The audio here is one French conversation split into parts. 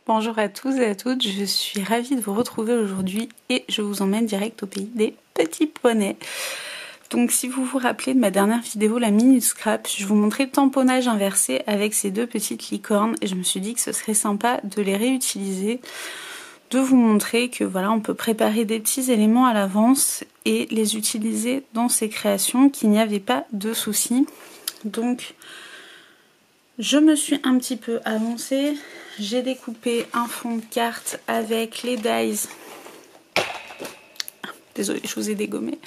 Bonjour à tous et à toutes, je suis ravie de vous retrouver aujourd'hui et je vous emmène direct au pays des petits poneys. Donc si vous vous rappelez de ma dernière vidéo, la Minute Scrap, je vous montrais le tamponnage inversé avec ces deux petites licornes et je me suis dit que ce serait sympa de les réutiliser, de vous montrer que voilà, on peut préparer des petits éléments à l'avance et les utiliser dans ces créations, qu'il n'y avait pas de soucis. Donc je me suis un petit peu avancée, j'ai découpé un fond de carte avec les dies, désolée je vous ai dégommé,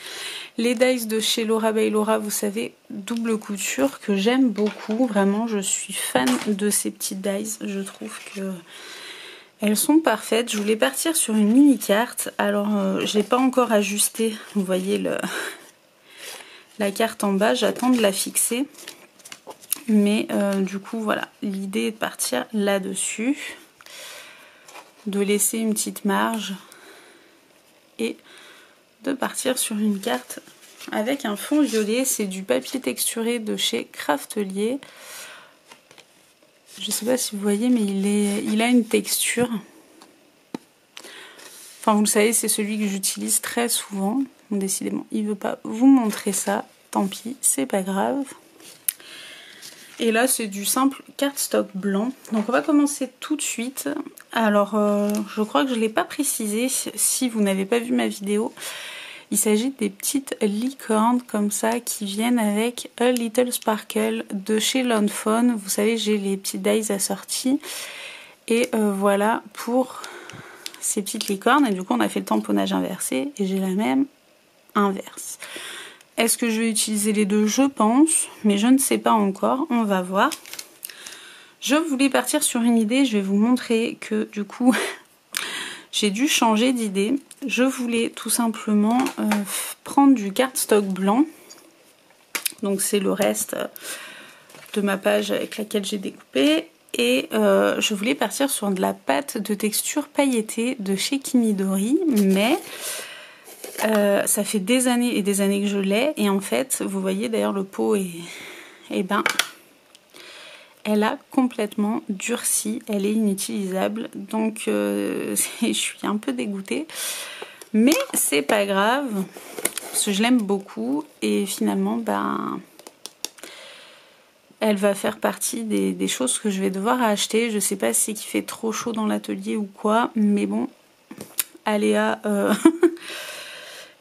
les dies de chez Laura by Laura, vous savez, double couture, que j'aime beaucoup, vraiment je suis fan de ces petites dies, je trouve que elles sont parfaites. Je voulais partir sur une mini carte, alors je n'ai pas encore ajusté, vous voyez la carte en bas, j'attends de la fixer. Mais du coup voilà, l'idée est de partir là-dessus, de laisser une petite marge et de partir sur une carte avec un fond violet. C'est du papier texturé de chez Craftelier. Je ne sais pas si vous voyez, mais il a une texture. Enfin vous le savez, c'est celui que j'utilise très souvent. Donc, décidément, il ne veut pas vous montrer ça. Tant pis, c'est pas grave. Et là c'est du simple cardstock blanc. Donc on va commencer tout de suite. Alors je crois que je ne l'ai pas précisé si vous n'avez pas vu ma vidéo. Il s'agit des petites licornes comme ça qui viennent avec A Little Sparkle de chez Lawn Fawn. Vous savez, j'ai les petites dies assorties. Et voilà pour ces petites licornes. Et du coup on a fait le tamponnage inversé et j'ai la même inverse. Est-ce que je vais utiliser les deux? Je pense, mais je ne sais pas encore, on va voir. Je voulais partir sur une idée, je vais vous montrer que du coup, j'ai dû changer d'idée. Je voulais tout simplement prendre du cardstock blanc. Donc c'est le reste de ma page avec laquelle j'ai découpé. Et je voulais partir sur de la pâte de texture pailletée de chez Kimidori, mais ça fait des années et des années que je l'ai et en fait vous voyez d'ailleurs le pot elle a complètement durci, elle est inutilisable, donc je suis un peu dégoûtée, mais c'est pas grave parce que je l'aime beaucoup et finalement elle va faire partie des choses que je vais devoir acheter. Je sais pas si c'est qu'il fait trop chaud dans l'atelier ou quoi, mais bon, aléa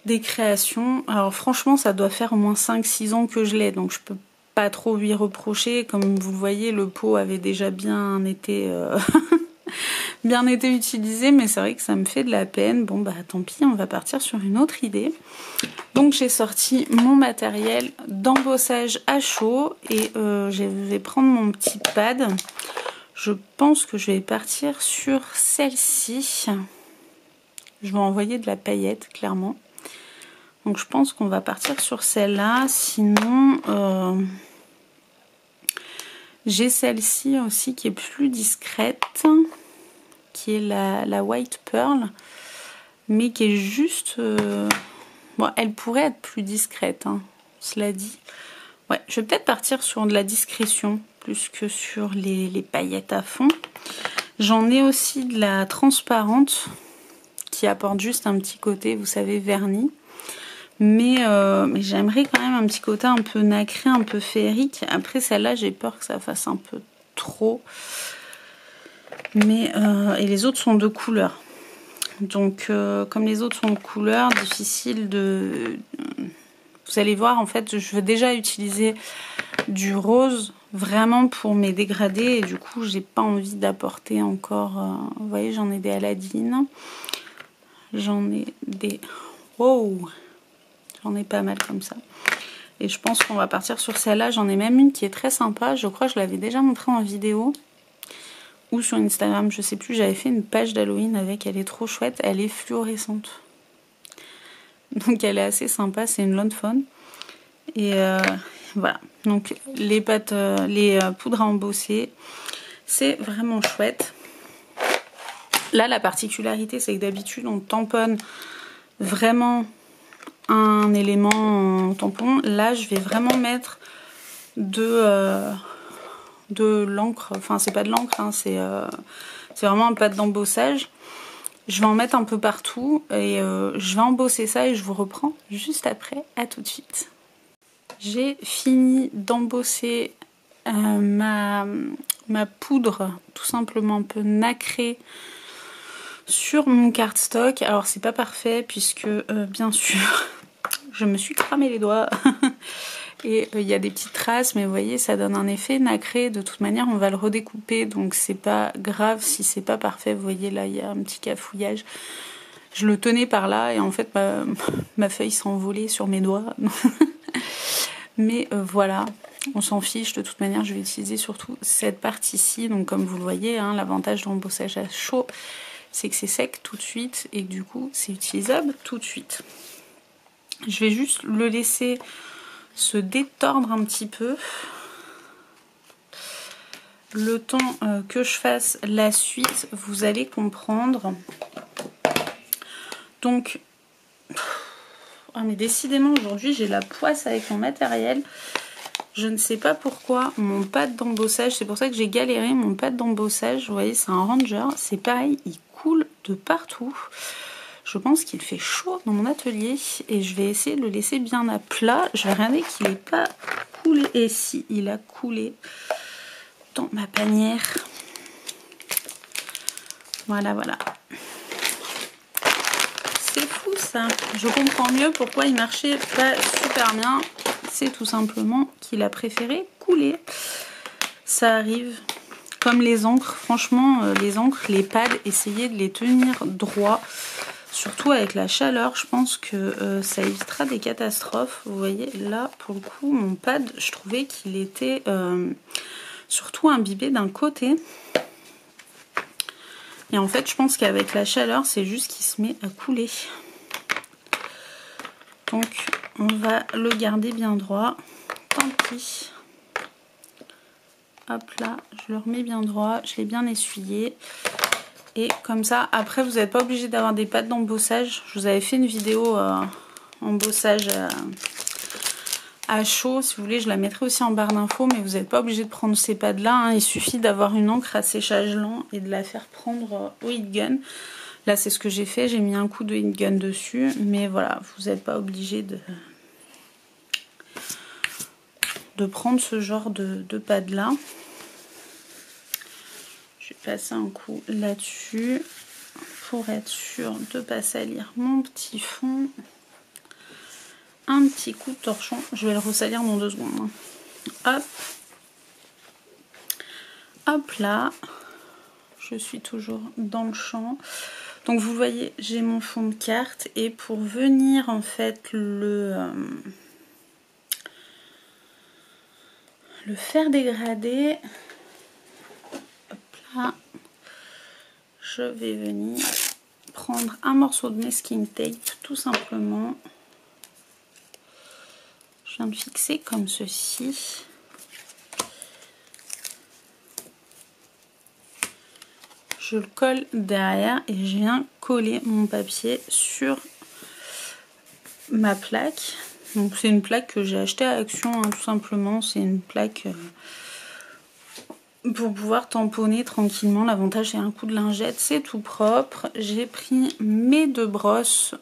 des créations. Alors franchement ça doit faire au moins 5-6 ans que je l'ai, donc je peux pas trop lui reprocher. Comme vous le voyez, le pot avait déjà bien été bien été utilisé, mais c'est vrai que ça me fait de la peine. Bon bah tant pis, on va partir sur une autre idée. Donc j'ai sorti mon matériel d'embossage à chaud et je vais prendre mon petit pad. Je pense que je vais partir sur celle-ci. Je vais envoyer de la paillette clairement. Donc je pense qu'on va partir sur celle-là, sinon j'ai celle-ci aussi qui est plus discrète, qui est la White Pearl, mais qui est juste... bon, elle pourrait être plus discrète, hein, cela dit. Ouais, je vais peut-être partir sur de la discrétion, plus que sur les paillettes à fond. J'en ai aussi de la transparente, qui apporte juste un petit côté, vous savez, vernis. Mais j'aimerais quand même un petit côté un peu nacré, un peu féerique. Après celle-là, j'ai peur que ça fasse un peu trop. Mais et les autres sont de couleur. Donc comme les autres sont de couleur, difficile de... Vous allez voir, en fait, je veux déjà utiliser du rose vraiment pour mes dégradés. Et du coup, j'ai pas envie d'apporter encore... vous voyez, j'en ai des Aladdin. J'en ai des... Wow! J'en ai pas mal comme ça. Et je pense qu'on va partir sur celle-là. J'en ai même une qui est très sympa. Je crois que je l'avais déjà montrée en vidéo. Ou sur Instagram, je sais plus. J'avais fait une page d'Halloween avec. Elle est trop chouette. Elle est fluorescente. Donc elle est assez sympa. C'est une Lawn Fawn. Et voilà. Donc les pâtes, les poudres à embosser. C'est vraiment chouette. Là, la particularité, c'est que d'habitude, on tamponne vraiment... un élément en tampon. Là je vais vraiment mettre de l'encre, enfin c'est pas de l'encre, hein, c'est C'est vraiment un pad d'embossage. Je vais en mettre un peu partout et je vais embosser ça et je vous reprends juste après. À tout de suite. J'ai fini d'embosser ma poudre, tout simplement un peu nacrée, sur mon cardstock. Alors c'est pas parfait puisque bien sûr je me suis cramé les doigts et il y a des petites traces, mais vous voyez ça donne un effet nacré. De toute manière on va le redécouper, donc c'est pas grave si c'est pas parfait. Vous voyez là il y a un petit cafouillage. Je le tenais par là et en fait ma feuille s'est envolée sur mes doigts. Mais voilà, on s'en fiche. De toute manière je vais utiliser surtout cette partie-ci. Donc comme vous le voyez, hein, l'avantage de l'embossage à chaud, c'est que c'est sec tout de suite et que du coup c'est utilisable tout de suite. Je vais juste le laisser se détordre un petit peu le temps que je fasse la suite. Vous allez comprendre. Donc oh mais décidément aujourd'hui j'ai la poisse avec mon matériel. Je ne sais pas pourquoi mon pad d'embossage, c'est pour ça que j'ai galéré. Mon pad d'embossage, vous voyez, c'est un Ranger, c'est pareil, il coule de partout. Je pense qu'il fait chaud dans mon atelier et je vais essayer de le laisser bien à plat. Je vais regarder qu'il n'est pas coulé. Et si, il a coulé dans ma panière. Voilà, voilà. C'est fou ça. Je comprends mieux pourquoi il marchait pas super bien. C'est tout simplement qu'il a préféré couler. Ça arrive. Comme les encres, franchement, les encres, les pads, essayez de les tenir droits. Surtout avec la chaleur, je pense que ça évitera des catastrophes. Vous voyez, là, pour le coup, mon pad, je trouvais qu'il était surtout imbibé d'un côté. Et en fait, je pense qu'avec la chaleur, c'est juste qu'il se met à couler. Donc, on va le garder bien droit. Tant pis. Hop là, je le remets bien droit. Je l'ai bien essuyé. Et comme ça, après vous n'êtes pas obligé d'avoir des pads d'embossage. Je vous avais fait une vidéo embossage à chaud. Si vous voulez, je la mettrai aussi en barre d'infos. Mais vous n'êtes pas obligé de prendre ces pads là, hein. Il suffit d'avoir une encre à séchage lent et de la faire prendre au heat gun. Là c'est ce que j'ai fait. J'ai mis un coup de heat gun dessus. Mais voilà, vous n'êtes pas obligé de prendre ce genre de pads là. Je vais passer un coup là-dessus pour être sûr de ne pas salir mon petit fond. Un petit coup de torchon. Je vais le ressalir dans 2 secondes. Hop. Hop là. Je suis toujours dans le champ. Donc vous voyez, j'ai mon fond de carte. Et pour venir en fait le faire dégrader... Là, je vais venir prendre un morceau de masking tape tout simplement. Je viens de fixer comme ceci. Je le colle derrière et je viens coller mon papier sur ma plaque. Donc c'est une plaque que j'ai achetée à Action, hein, tout simplement. C'est une plaque... pour pouvoir tamponner tranquillement. L'avantage c'est un coup de lingette, c'est tout propre. J'ai pris mes 2 brosses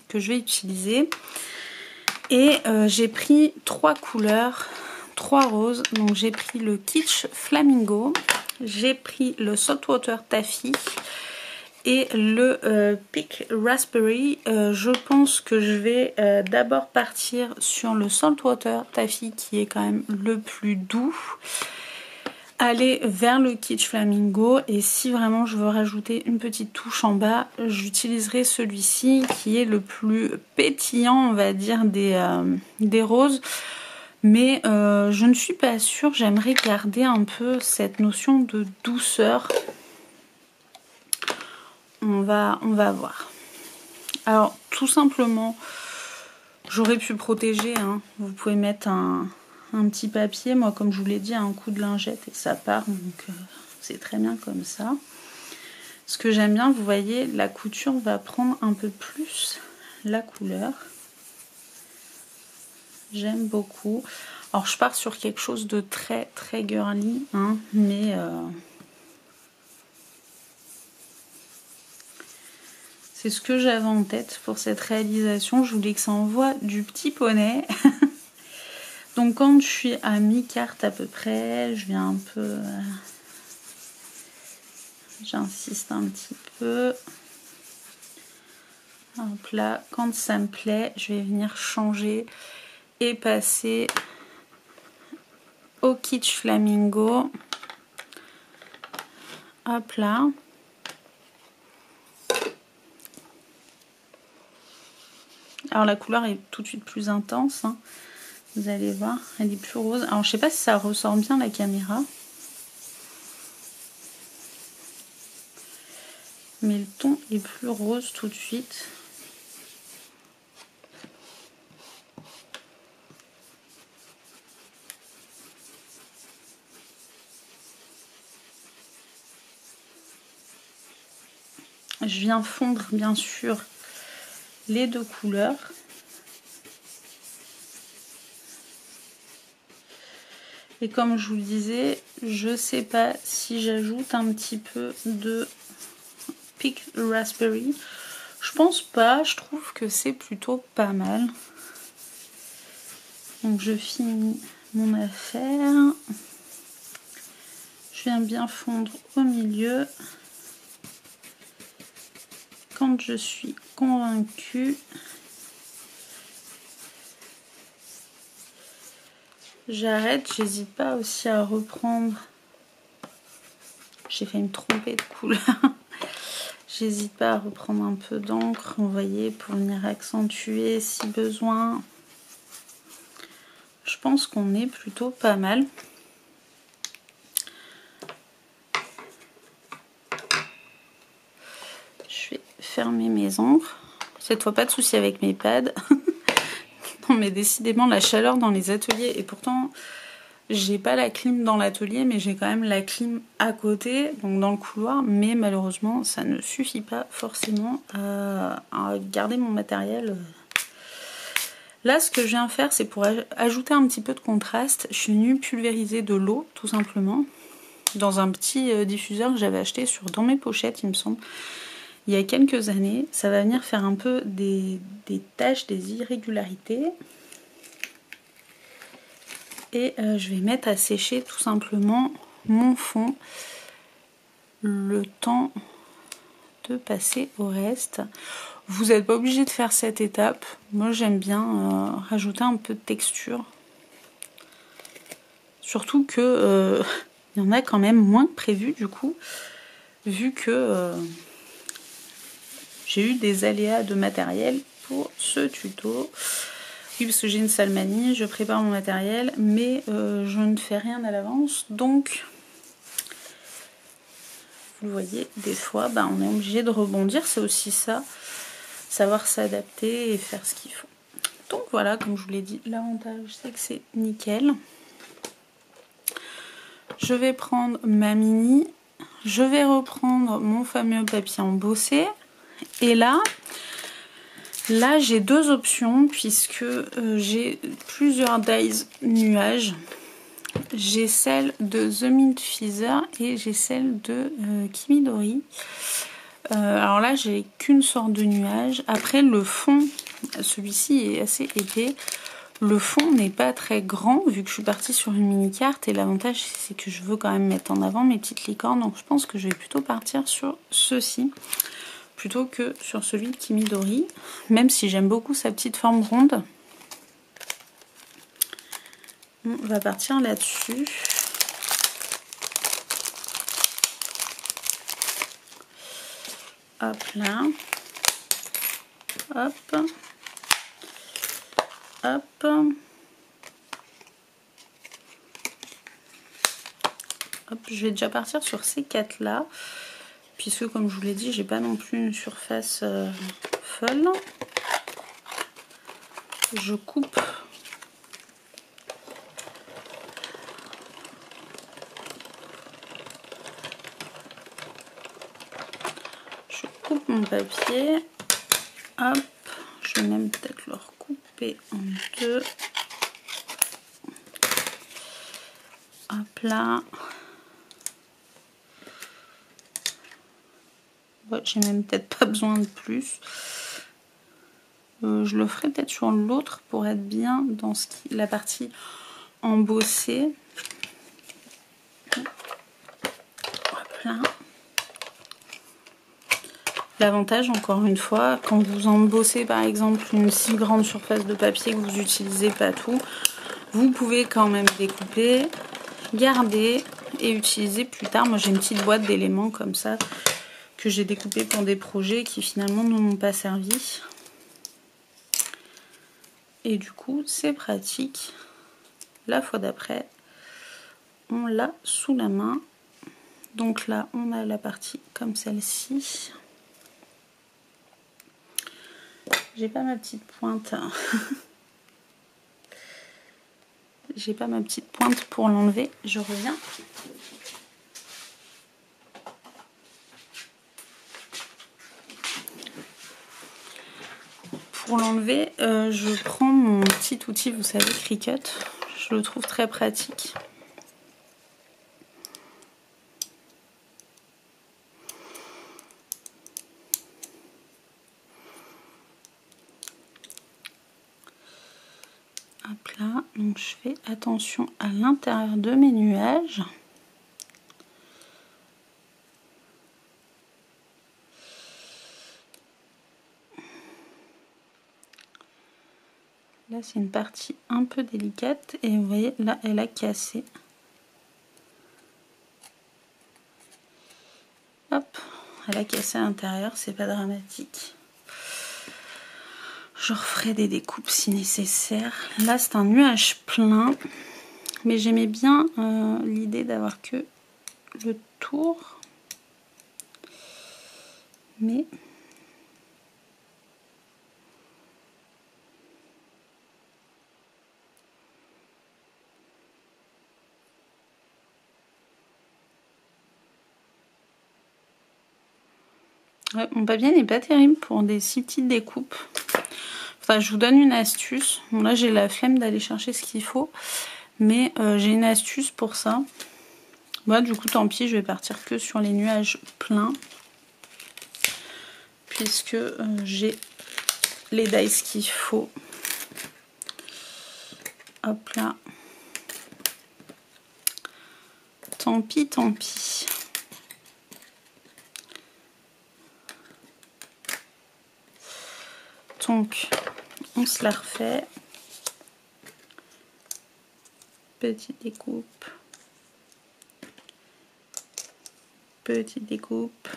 que je vais utiliser et j'ai pris 3 couleurs, 3 roses. Donc j'ai pris le Kitsch Flamingo, j'ai pris le Saltwater Taffy et le Peak Raspberry. Je pense que je vais d'abord partir sur le Saltwater Taffy qui est quand même le plus doux, aller vers le Kitsch Flamingo et si vraiment je veux rajouter une petite touche en bas, j'utiliserai celui-ci qui est le plus pétillant, on va dire, des roses. Mais je ne suis pas sûre, j'aimerais garder un peu cette notion de douceur. On va voir. Alors tout simplement, j'aurais pu protéger, hein. Vous pouvez mettre un petit papier, moi comme je vous l'ai dit, un coup de lingette et ça part, donc c'est très bien comme ça. Ce que j'aime bien, vous voyez, la couture va prendre un peu plus la couleur. J'aime beaucoup. Alors je pars sur quelque chose de très très girly, hein, mais C'est ce que j'avais en tête pour cette réalisation. Je voulais que ça envoie du petit poney. Donc quand je suis à mi-carte à peu près, je viens un peu... j'insiste un petit peu. Hop là, quand ça me plaît, je vais venir changer et passer au Kitsch Flamingo. Hop là. Alors la couleur est tout de suite plus intense, hein. Vous allez voir, elle est plus rose. Alors je sais pas si ça ressort bien la caméra. Mais le ton est plus rose tout de suite. Je viens fondre bien sûr les deux couleurs. Et comme je vous le disais, je sais pas si j'ajoute un petit peu de Pink Raspberry. Je pense pas, je trouve que c'est plutôt pas mal. Donc je finis mon affaire. Je viens bien fondre au milieu. Quand je suis convaincue, j'arrête. J'hésite pas aussi à reprendre. J'ai failli me tromper de couleur. J'hésite pas à reprendre un peu d'encre, vous voyez, pour venir accentuer si besoin. Je pense qu'on est plutôt pas mal. Je vais fermer mes encres. Cette fois, pas de souci avec mes pads. Non, mais décidément, la chaleur dans les ateliers, et pourtant, j'ai pas la clim dans l'atelier, mais j'ai quand même la clim à côté, donc dans le couloir, mais malheureusement, ça ne suffit pas forcément à garder mon matériel. Là, ce que je viens faire, c'est pour ajouter un petit peu de contraste. Je suis venue pulvériser de l'eau, tout simplement, dans un petit diffuseur que j'avais acheté dans mes pochettes, il me semble, il y a quelques années. Ça va venir faire un peu des taches, des irrégularités. Et je vais mettre à sécher tout simplement mon fond le temps de passer au reste. Vous n'êtes pas obligé de faire cette étape. Moi j'aime bien rajouter un peu de texture. Surtout que il y en a quand même moins que prévu du coup, vu que j'ai eu des aléas de matériel pour ce tuto. Oui, parce que j'ai une sale manie, je prépare mon matériel, mais je ne fais rien à l'avance. Donc, vous voyez, des fois, on est obligé de rebondir. C'est aussi ça, savoir s'adapter et faire ce qu'il faut. Donc voilà, comme je vous l'ai dit, l'avantage, c'est que c'est nickel. Je vais prendre ma mini. Je vais reprendre mon fameux papier embossé. Et là j'ai deux options puisque j'ai plusieurs dies nuages. J'ai celle de The Mint Feather et j'ai celle de Kimidori. Alors là, j'ai qu'une sorte de nuage. Après, le fond, celui-ci est assez épais. Le fond n'est pas très grand vu que je suis partie sur une mini carte. Et l'avantage, c'est que je veux quand même mettre en avant mes petites licornes. Donc je pense que je vais plutôt partir sur ceci plutôt que sur celui de Kimidori, même si j'aime beaucoup sa petite forme ronde. On va partir là-dessus. Hop là. Hop. Hop. Hop, je vais déjà partir sur ces quatre là. Puisque comme je vous l'ai dit, j'ai pas non plus une surface folle. Je coupe mon papier. Hop, je vais même peut-être le recouper en deux. Hop là. Ouais, j'ai même peut-être pas besoin de plus. Je le ferai peut-être sur l'autre pour être bien dans la partie embossée. Hop là. L'avantage, encore une fois, quand vous embossez par exemple une si grande surface de papier que vous n'utilisez pas tout, vous pouvez quand même découper, garder et utiliser plus tard. Moi j'ai une petite boîte d'éléments comme ça que j'ai découpé pour des projets qui finalement ne m'ont pas servi. Et du coup c'est pratique. La fois d'après, on l'a sous la main. Donc là on a la partie comme celle-ci. J'ai pas ma petite pointe. J'ai pas ma petite pointe pour l'enlever. Je reviens. Pour l'enlever, je prends mon petit outil, vous savez, Cricut. Je le trouve très pratique. Hop là, donc je fais attention à l'intérieur de mes nuages. Là, c'est une partie un peu délicate et vous voyez, là, elle a cassé. Hop, elle a cassé à l'intérieur, c'est pas dramatique. Je referai des découpes si nécessaire. Là, c'est un nuage plein, mais j'aimais bien l'idée d'avoir que le tour. Mais ouais, mon papier n'est pas terrible pour des si petites découpes. Enfin, je vous donne une astuce. Bon, là, j'ai la flemme d'aller chercher ce qu'il faut. Mais j'ai une astuce pour ça. Moi, du coup, tant pis, je vais partir que sur les nuages pleins. Puisque j'ai les dies qu'il faut. Hop là. Tant pis, tant pis. Donc, on se la refait. Petite découpe. Petite découpe.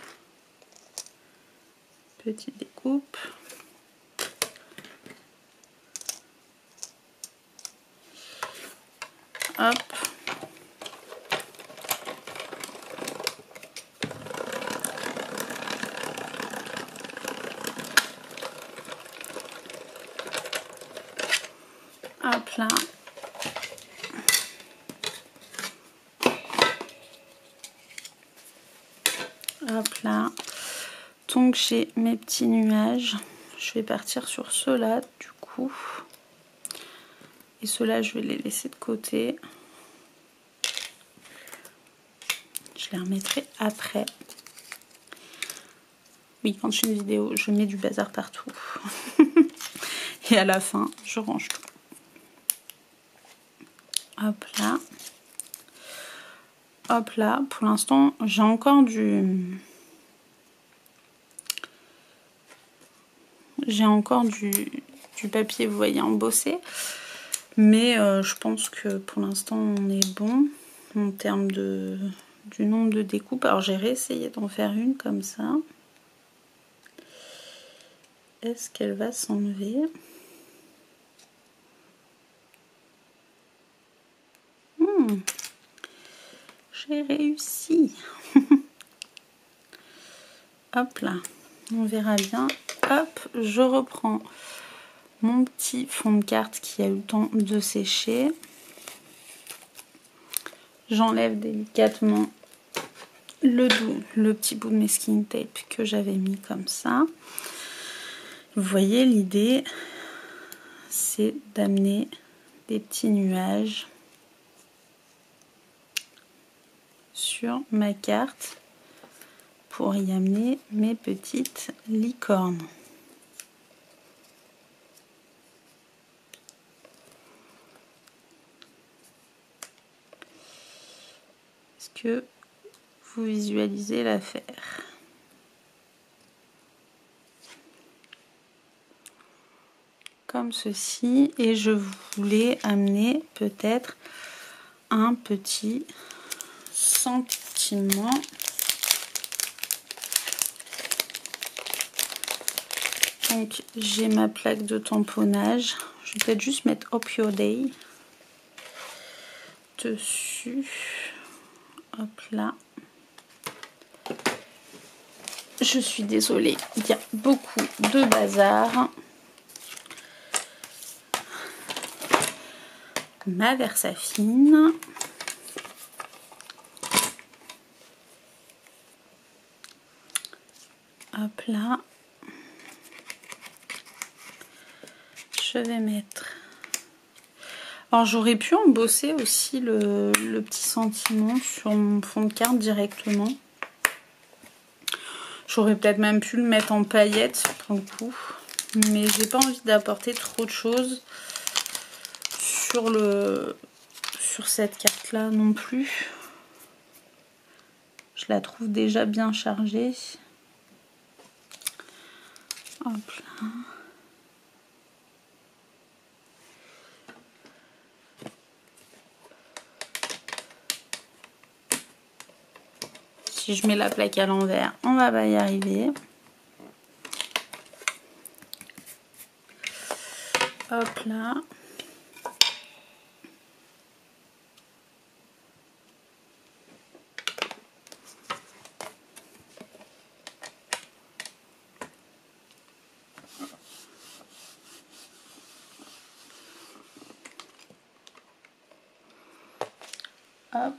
Petite découpe. Hop. Hop là. Hop là. Donc j'ai mes petits nuages. Je vais partir sur ceux-là du coup. Et ceux-là, je vais les laisser de côté. Je les remettrai après. Oui, quand je fais une vidéo, je mets du bazar partout. Et à la fin, je range tout. Hop là. Hop là. Pour l'instant, j'ai encore du... J'ai encore du papier, vous voyez, embossé. Mais je pense que pour l'instant, on est bon en termes du nombre de découpes. Alors, j'ai réessayé d'en faire une comme ça. Est-ce qu'elle va s'enlever? J'ai réussi. Hop là, on verra bien. Hop, je reprends mon petit fond de carte qui a eu le temps de sécher. J'enlève délicatement le petit bout de masking tape que j'avais mis comme ça. Vous voyez, l'idée, c'est d'amener des petits nuages sur ma carte pour y amener mes petites licornes. Est-ce que vous visualisez l'affaire? Comme ceci, et je voulais amener peut-être un petit sentiment. Donc j'ai ma plaque de tamponnage, je vais peut-être juste mettre Hope Your Day dessus, hop là. Je suis désolée, il y a beaucoup de bazar. Ma Versafine. Hop là. Je vais mettre... Alors j'aurais pu embosser aussi le petit sentiment sur mon fond de carte directement. J'aurais peut-être même pu le mettre en paillettes pour le coup. Mais j'ai pas envie d'apporter trop de choses sur cette carte là non plus. Je la trouve déjà bien chargée. Hop là. Si je mets la plaque à l'envers, on va pas y arriver. Hop là. Hop.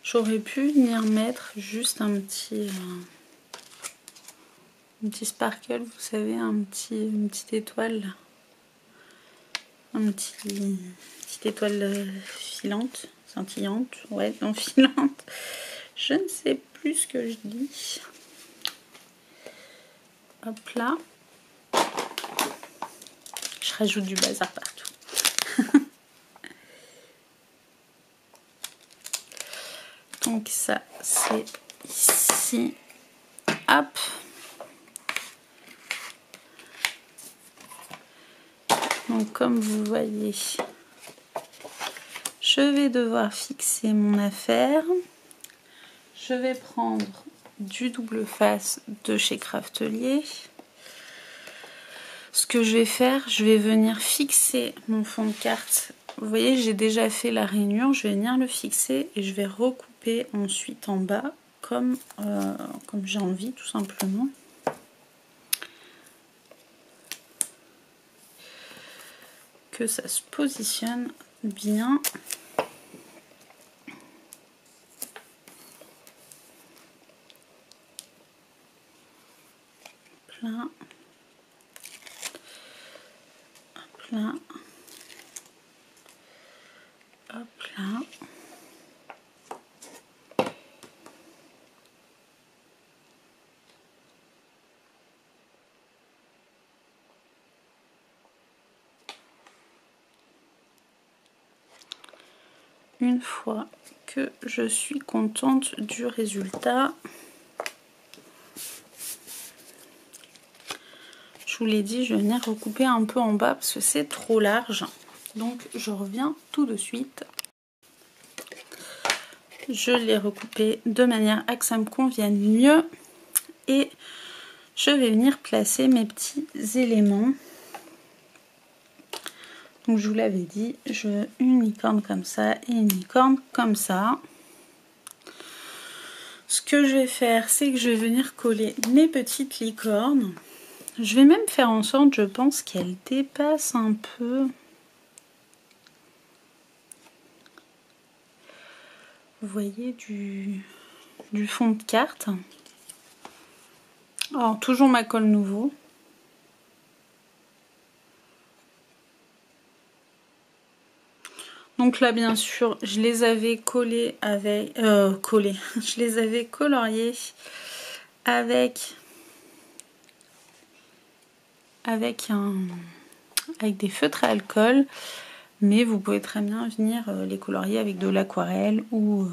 J'aurais pu venir mettre juste un petit sparkle, vous savez, une petite étoile, petite étoile filante, scintillante, ouais, non filante. Je ne sais plus ce que je dis. Hop là. Je rajoute du bazar partout. Donc ça, c'est ici. Hop. Donc comme vous voyez, je vais devoir fixer mon affaire. Je vais prendre du double face de chez Craftelier. Ce que je vais faire, je vais venir fixer mon fond de carte. Vous voyez, j'ai déjà fait la rainure. Je vais venir le fixer et je vais recouper ensuite en bas comme j'ai envie, tout simplement. Que ça se positionne bien. Là. Hop là. Hop là. Une fois que je suis contente du résultat, je vous l'ai dit, je vais venir recouper un peu en bas parce que c'est trop large. Donc je reviens tout de suite. Je l'ai recoupé de manière à que ça me convienne mieux. Et je vais venir placer mes petits éléments. Donc je vous l'avais dit, je veux une licorne comme ça et une licorne comme ça. Ce que je vais faire, c'est que je vais venir coller mes petites licornes. Je vais même faire en sorte, je pense, qu'elles dépassent un peu. Vous voyez du fond de carte. Alors toujours ma colle nouveau. Donc là bien sûr je les avais collés avec je les avais coloriés avec des feutres à alcool, mais vous pouvez très bien venir les colorier avec de l'aquarelle ou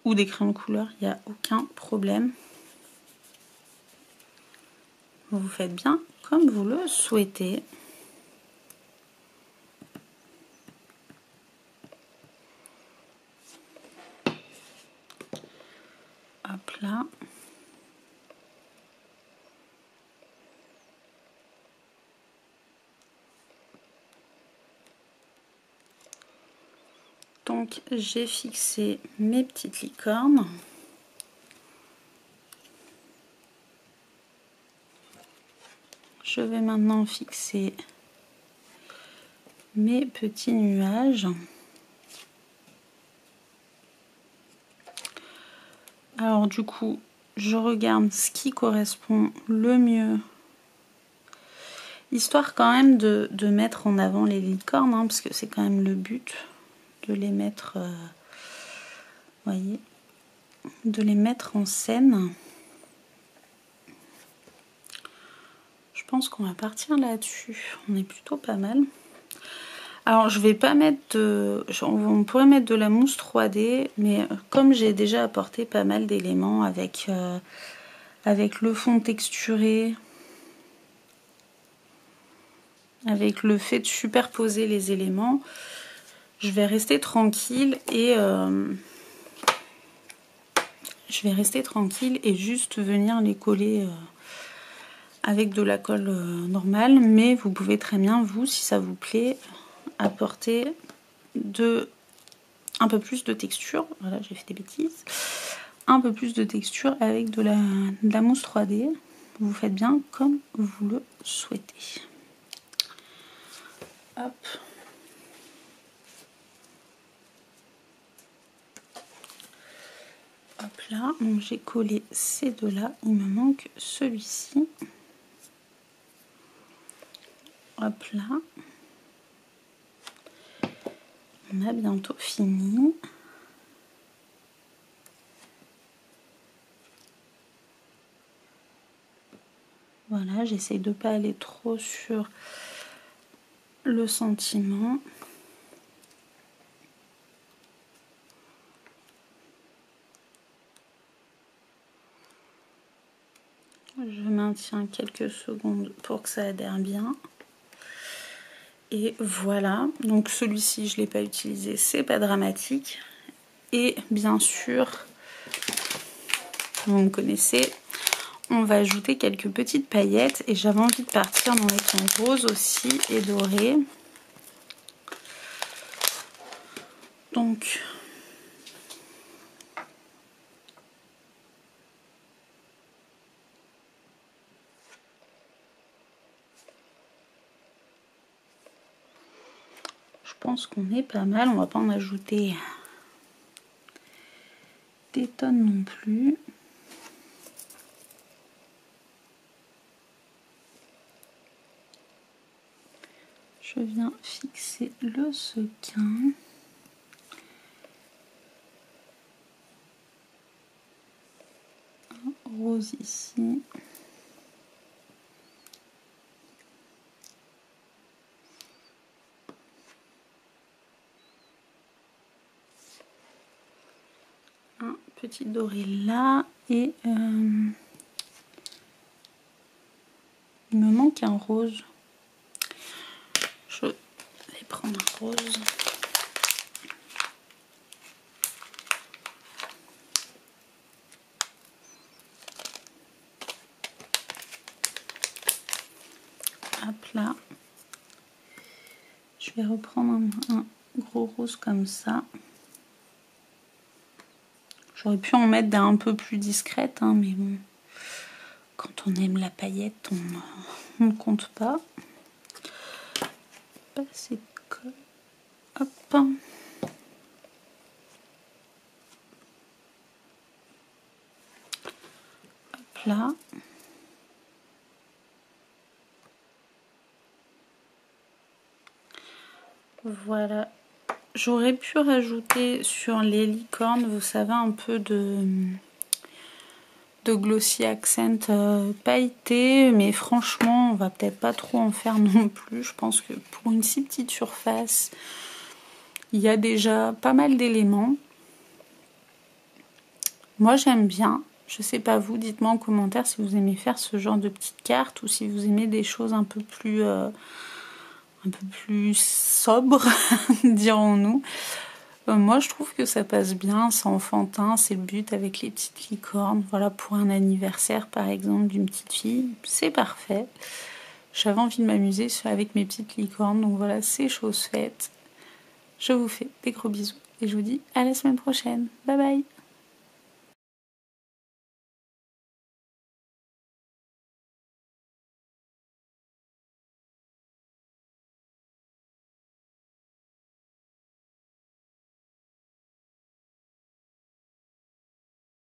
des crayons de couleur, il n'y a aucun problème. Vous faites bien comme vous le souhaitez. Hop là. Donc j'ai fixé mes petites licornes. Je vais maintenant fixer mes petits nuages. Alors du coup, je regarde ce qui correspond le mieux. Histoire quand même de mettre en avant les licornes, hein, parce que c'est quand même le but de les mettre, voyez, de les mettre en scène. Je pense qu'on va partir là-dessus. On est plutôt pas mal. Alors je vais pas mettre de... On pourrait mettre de la mousse 3D, mais comme j'ai déjà apporté pas mal d'éléments avec le fond texturé, avec le fait de superposer les éléments, je vais rester tranquille et juste venir les coller avec de la colle normale, mais vous pouvez très bien, vous, si ça vous plaît, apporter un peu plus de texture. Voilà, j'ai fait des bêtises. Un peu plus de texture avec de la mousse 3D. Vous faites bien comme vous le souhaitez. Hop. Hop là, donc j'ai collé ces deux-là. Il me manque celui-ci. Hop là. On a bientôt fini. Voilà, j'essaye de ne pas aller trop sur le sentiment. Je maintiens quelques secondes pour que ça adhère bien. Et voilà, donc celui-ci je ne l'ai pas utilisé, c'est pas dramatique. Et bien sûr, vous me connaissez, on va ajouter quelques petites paillettes. Et j'avais envie de partir dans les tons roses aussi et dorés. Donc, je pense qu'on est pas mal. On va pas en ajouter des tonnes non plus. Je viens fixer le sequin. Un rose ici. Un petit doré là. Et il me manque un rose. Je vais prendre un rose. Hop là. Je vais reprendre un gros rose comme ça. J'aurais pu en mettre d'un peu plus discrète, hein, mais bon, quand on aime la paillette, on ne compte pas. Pas assez de colle. Hop. Hop là. Voilà. J'aurais pu rajouter sur les licornes, vous savez, un peu de glossy accent pailleté, mais franchement, on va peut-être pas trop en faire non plus. Je pense que pour une si petite surface, il y a déjà pas mal d'éléments. Moi, j'aime bien. Je sais pas vous, dites-moi en commentaire si vous aimez faire ce genre de petites cartes ou si vous aimez des choses un peu plus sobres, dirons-nous. Moi, je trouve que ça passe bien, c'est enfantin, c'est le but avec les petites licornes. Voilà, pour un anniversaire, par exemple, d'une petite fille, c'est parfait. J'avais envie de m'amuser avec mes petites licornes, donc voilà, c'est chose faite. Je vous fais des gros bisous et je vous dis à la semaine prochaine. Bye bye!